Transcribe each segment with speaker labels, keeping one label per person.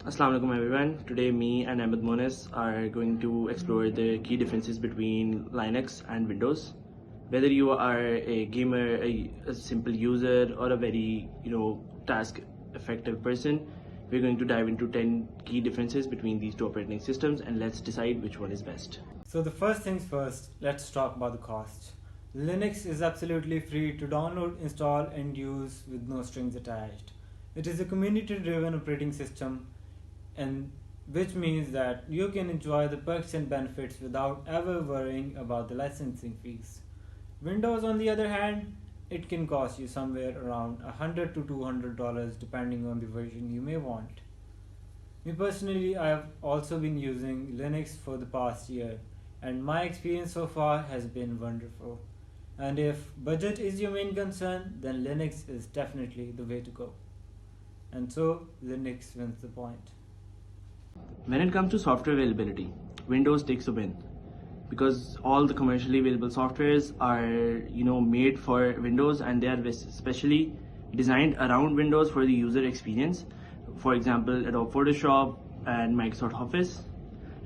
Speaker 1: Assalamu alaikum everyone. Today me and Ahmed Mones are going to explore the key differences between Linux and Windows. Whether you are a gamer, a simple user, or a very task effective person, we're going to dive into 10 key differences between these two operating systems and let's decide which one is best.
Speaker 2: So the first things first, let's talk about the cost. Linux is absolutely free to download, install and use with no strings attached. It is a community driven operating system, and which means that you can enjoy the perks and benefits without ever worrying about the licensing fees. Windows, on the other hand, it can cost you somewhere around $100 to $200 depending on the version you may want. Me personally, I have also been using Linux for the past year, and my experience so far has been wonderful. And if budget is your main concern, then Linux is definitely the way to go. And so, Linux wins the point.
Speaker 1: When it comes to software availability, Windows takes a win because all the commercially available softwares are made for Windows and they are especially designed around Windows for the user experience. For example, Adobe Photoshop and Microsoft Office.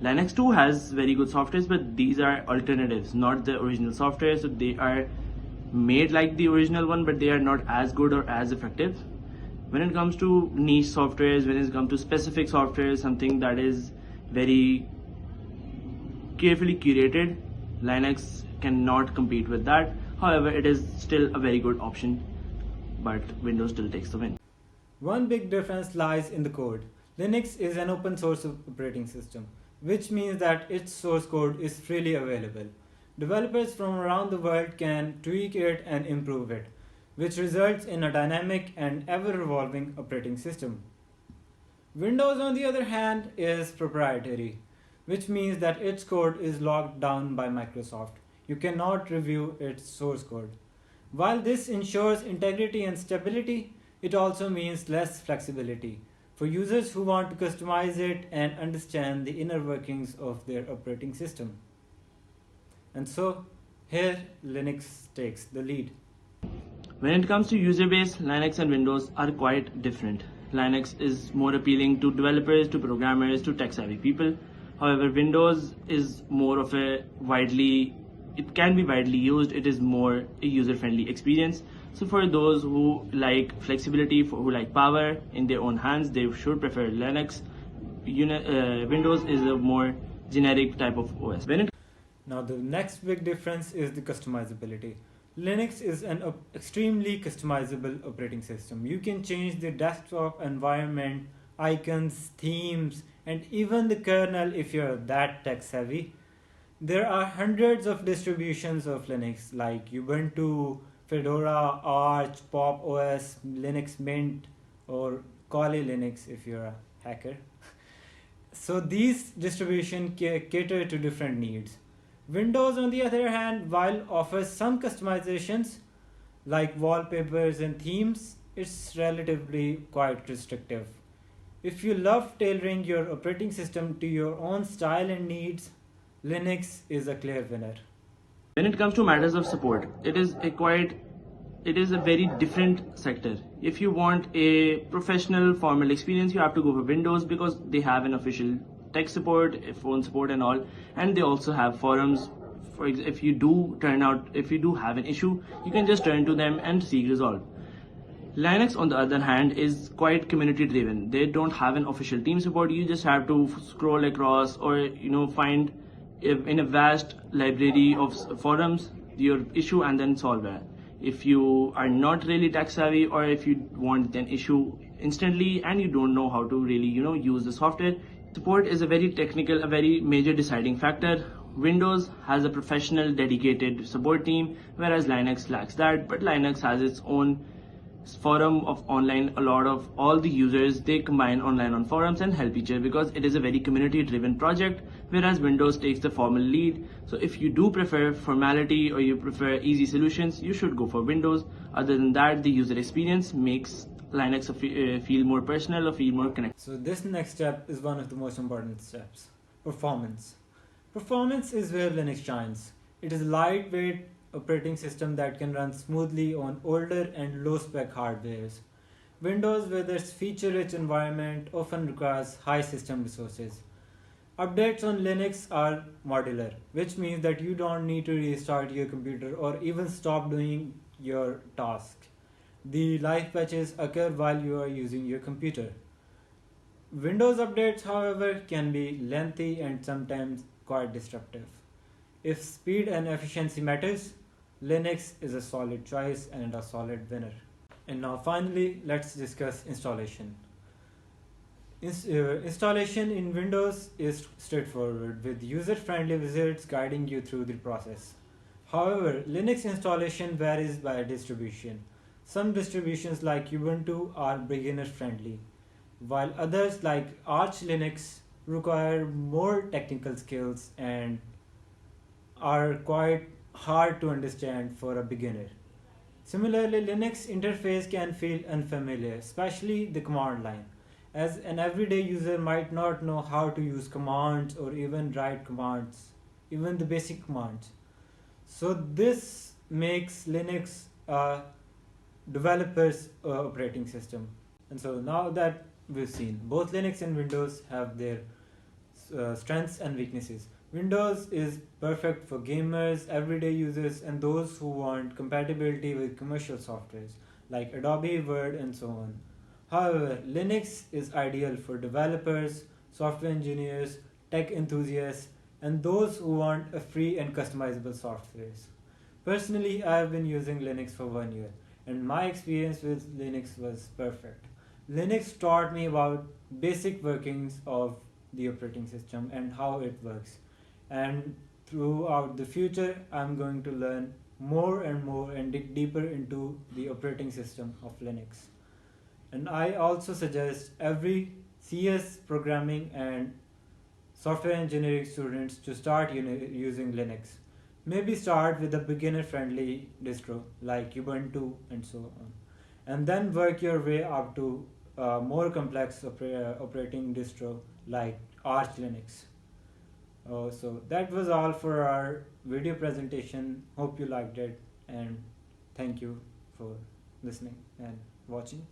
Speaker 1: Linux too has very good softwares, but these are alternatives, not the original software. So they are made like the original one, but they are not as good or as effective. When it comes to niche softwares, when it comes to specific software, something that is very carefully curated, Linux cannot compete with that. However, it is still a very good option, but Windows still takes the win.
Speaker 2: One big difference lies in the code. Linux is an open source operating system, which means that its source code is freely available. Developers from around the world can tweak it and improve it, which results in a dynamic and ever-evolving operating system. Windows, on the other hand, is proprietary, which means that its code is locked down by Microsoft. You cannot review its source code. While this ensures integrity and stability, it also means less flexibility for users who want to customize it and understand the inner workings of their operating system. And so, here Linux takes the lead.
Speaker 1: When it comes to user base, Linux and Windows are quite different. Linux is more appealing to developers, to programmers, to tech-savvy people. However, Windows is more of it can be widely used. It is more a user-friendly experience. So for those who like flexibility, who like power in their own hands, they should prefer Linux. Windows is a more generic type of OS.
Speaker 2: Now the next big difference is the customizability. Linux is an extremely customizable operating system. You can change the desktop environment, icons, themes, and even the kernel if you're that tech savvy. There are hundreds of distributions of Linux like Ubuntu, Fedora, Arch, Pop OS, Linux Mint, or Kali Linux if you're a hacker. So these distributions cater to different needs. Windows, on the other hand, while offers some customizations like wallpapers and themes, it's relatively quite restrictive. If you love tailoring your operating system to your own style and needs, Linux is a clear winner.
Speaker 1: When it comes to matters of support, it is a very different sector. If you want a professional formal experience, you have to go for Windows because they have an official tech support, phone support and all, and they also have forums. If you do have an issue, you can just turn to them and seek resolve. Linux, on the other hand, is quite community driven. They don't have an official team support. You just have to scroll across or find in a vast library of forums your issue and then solve it. If you are not really tech savvy, or if you want an issue instantly and you don't know how to really use the software, support is a very major deciding factor. Windows has a professional dedicated support team, whereas Linux lacks that, but Linux has its own forum of online. A lot of all the users, they combine online on forums and help each other because it is a very community driven project, whereas Windows takes the formal lead. So if you do prefer formality or you prefer easy solutions, you should go for Windows. Other than that, the user experience makes Linux feel more personal or feel more connected.
Speaker 2: So this next step is one of the most important steps: performance. Performance is where Linux shines. It is a lightweight operating system that can run smoothly on older and low spec hardwares. Windows, with its feature-rich environment, often requires high system resources. Updates on Linux are modular, which means that you don't need to restart your computer or even stop doing your task. The live patches occur while you are using your computer. Windows updates, however, can be lengthy and sometimes quite disruptive. If speed and efficiency matters, Linux is a solid choice and a solid winner. And now finally, let's discuss installation. Installation in Windows is straightforward, with user-friendly wizards guiding you through the process. However, Linux installation varies by distribution. Some distributions like Ubuntu are beginner-friendly, while others like Arch Linux require more technical skills and are quite hard to understand for a beginner. Similarly, Linux interface can feel unfamiliar, especially the command line, as an everyday user might not know how to use commands or even write commands, even the basic commands. So this makes Linux a developer's operating system. And so now that we've seen, both Linux and Windows have their strengths and weaknesses. Windows is perfect for gamers, everyday users, and those who want compatibility with commercial softwares like Adobe, Word, and so on. However, Linux is ideal for developers, software engineers, tech enthusiasts, and those who want a free and customizable softwares. Personally, I have been using Linux for 1 year, and my experience with Linux was perfect. Linux taught me about basic workings of the operating system and how it works. And throughout the future, I'm going to learn more and more and dig deeper into the operating system of Linux. And I also suggest every CS programming and software engineering students to start using Linux. Maybe start with a beginner friendly distro like Ubuntu and so on, and then work your way up to a more complex operating distro like Arch Linux. So that was all for our video presentation. Hope you liked it, and thank you for listening and watching.